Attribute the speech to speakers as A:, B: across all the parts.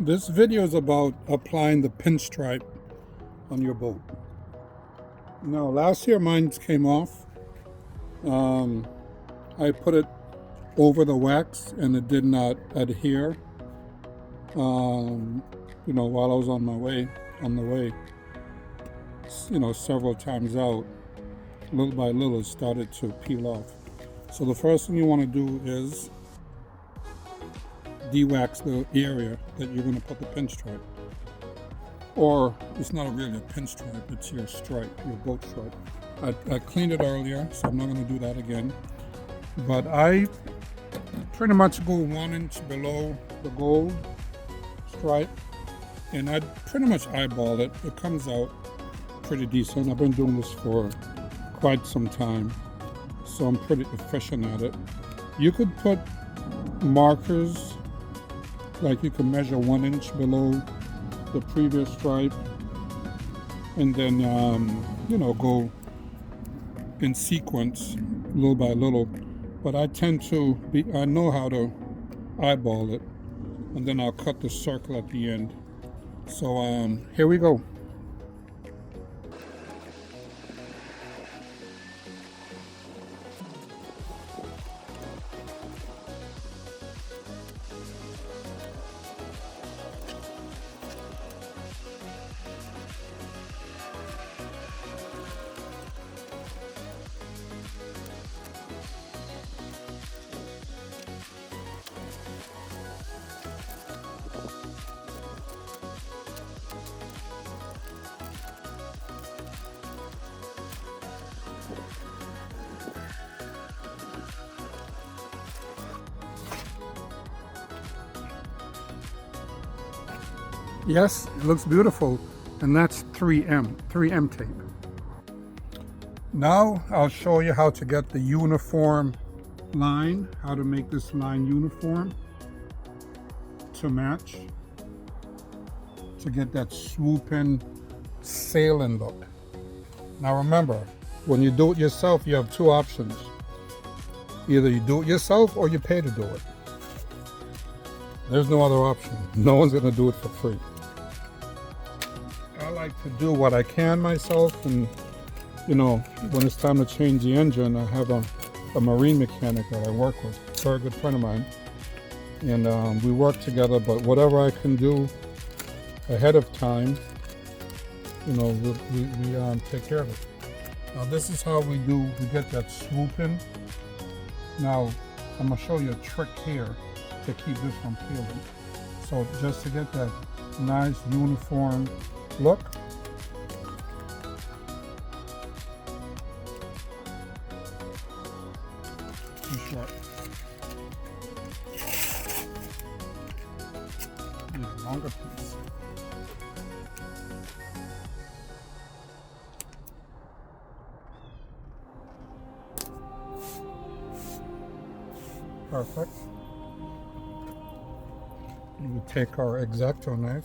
A: This video is about applying the pinstripe on your boat. Now, last year mine came off. I put it over the wax and it did not adhere. While I was on the way, several times out, little by little, it started to peel off. So the first thing you want to do is de-wax the area that you're going to put the pinstripe. Or it's not really a pinstripe, it's your stripe, your boat stripe. I cleaned it earlier, so I'm not going to do that again. But I pretty much go 1 inch below the gold stripe, and I pretty much eyeball it. It comes out pretty decent. I've been doing this for quite some time, so I'm pretty efficient at it. You could put markers, like you can measure 1 inch below the previous stripe, and then go in sequence little by little. But I know how to eyeball it, and then I'll cut the circle at the end. So here we go. Yes, it looks beautiful, and that's 3M tape. Now I'll show you how to get the uniform line, how to make this line uniform to match, to get that swooping sailing look. Now remember, when you do it yourself, you have two options. Either you do it yourself or you pay to do it. There's no other option. No one's gonna do it for free. I like to do what I can myself, and when it's time to change the engine, I have a marine mechanic that I work with, a very good friend of mine, and we work together. But whatever I can do ahead of time, we take care of it. Now this is how we get that swooping. Now I'm gonna show you a trick here to keep this from peeling. So just to get that nice uniform look, too short. Need a longer piece. Perfect. We will take our X-Acto knife.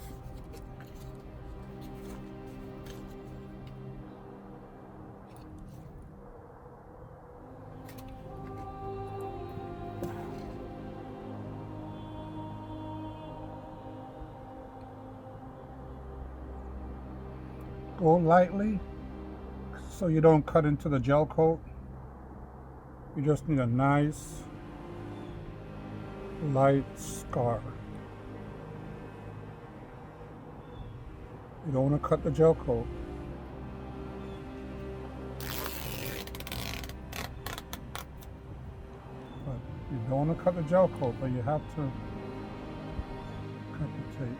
A: Go lightly so you don't cut into the gel coat. You just need a nice light scar. You don't want to cut the gel coat. You don't want to cut the gel coat, but you have to cut the tape.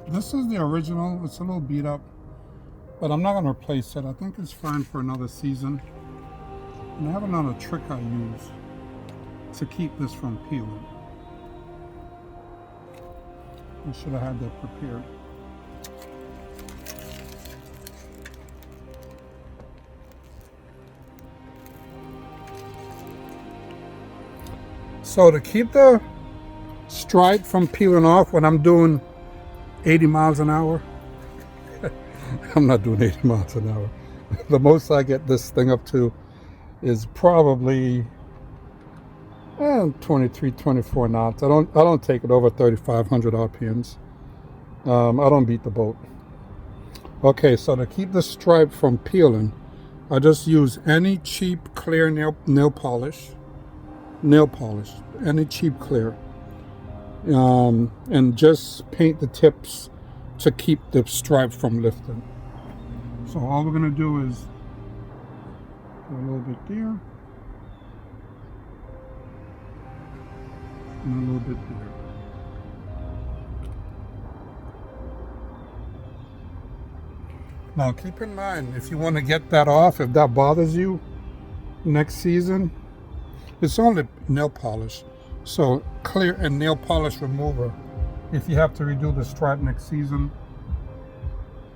A: This is the original. It's a little beat up, but I'm not going to replace it. I think it's fine for another season. And I have another trick I use to keep this from peeling. I should have had that prepared. So to keep the stripe from peeling off when I'm doing 80 miles an hour, I'm not doing 80 miles an hour. The most I get this thing up to is probably 23, 24 knots. I don't take it over 3,500 RPMs. I don't beat the boat. Okay, so to keep the stripe from peeling, I just use any cheap clear nail polish, any cheap clear, and just paint the tips to keep the stripe from lifting. So all we're gonna do is a little bit there and a little bit there. Now keep in mind, if you want to get that off, if that bothers you next season, it's only nail polish. So clear and nail polish remover, if you have to redo the stripe next season,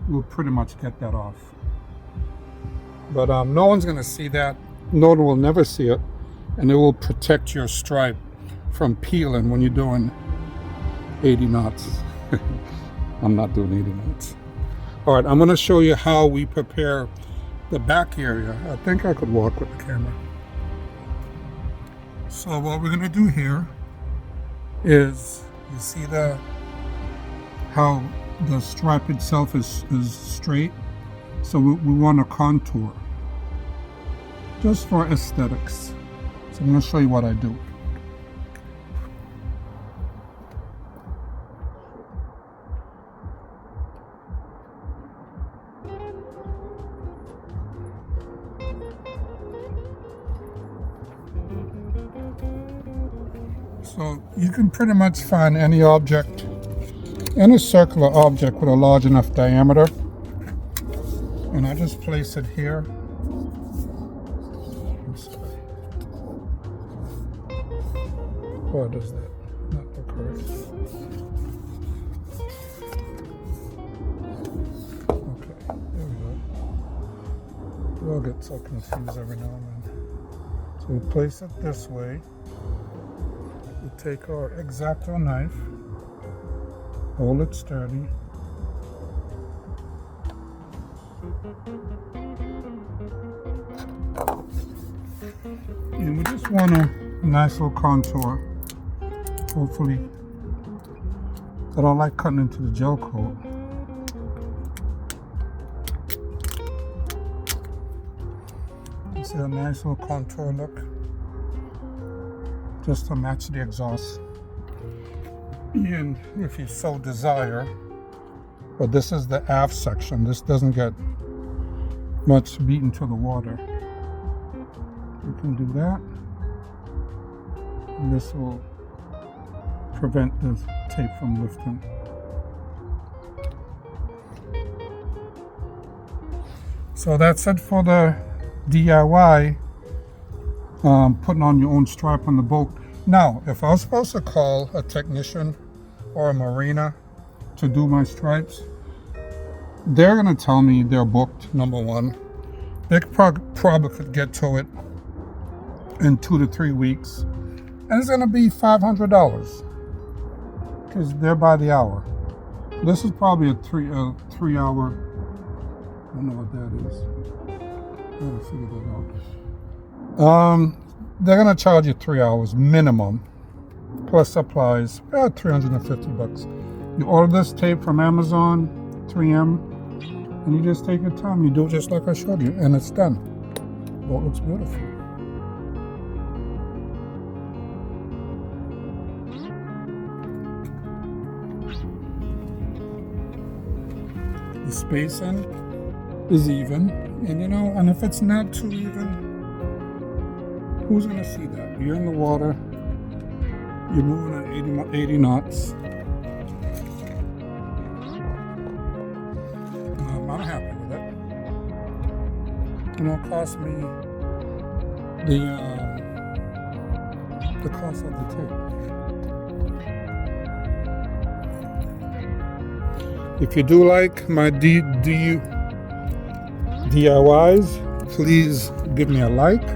A: we'll pretty much get that off. But no one's going to see that. No one will never see it. And it will protect your stripe from peeling when you're doing 80 knots. I'm not doing 80 knots. All right, I'm going to show you how we prepare the back area. I think I could walk with the camera. So what we're going to do here is, you see how the stripe itself is straight? So we want to contour, just for aesthetics. So I'm going to show you what I do. So you can pretty much find any object, any circular object with a large enough diameter, and I just place it here. Or does that not look correct? Okay, there we go. We'll get so confused every now and then. So we place it this way. We take our X-Acto knife, hold it sturdy, and we just want a nice little contour. Hopefully, I don't like cutting into the gel coat. You see a nice little contour look? Just to match the exhaust. And if you so desire, but this is the aft section, this doesn't get much beaten to the water. You can do that, and this will prevent the tape from lifting. So that's it for the DIY. Putting on your own stripe on the boat. Now, if I was supposed to call a technician or a marina to do my stripes, they're going to tell me they're booked, number one. They probably could get to it in 2 to 3 weeks. And it's going to be $500 because they're by the hour. This is probably a 3 hour. I don't know what that is. I gotta figure that out. They're gonna charge you 3 hours minimum, plus supplies, about $350. You order this tape from Amazon, 3M, and you just take your time. You do it just like I showed you, and it's done. Boat looks beautiful. The spacing is even, and and if it's not too even, who's going to see that? You're in the water, you're moving at 80 knots. I'm happy with it. It cost me the cost of the tape. If you do like my DIYs, please give me a like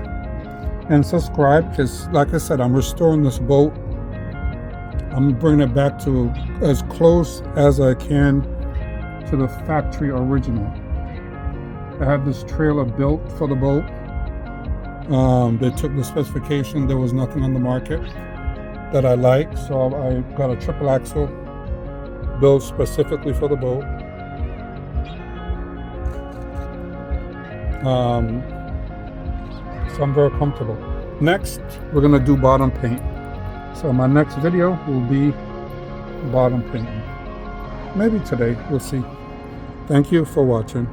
A: and subscribe, because like I said, I'm restoring this boat. I'm bringing it back to as close as I can to the factory original. I had this trailer built for the boat. They took the specification. There was nothing on the market that I liked, so I got a triple axle built specifically for the boat. So I'm very comfortable. Next, we're gonna do bottom paint. So my next video will be bottom painting. Maybe today, we'll see. Thank you for watching.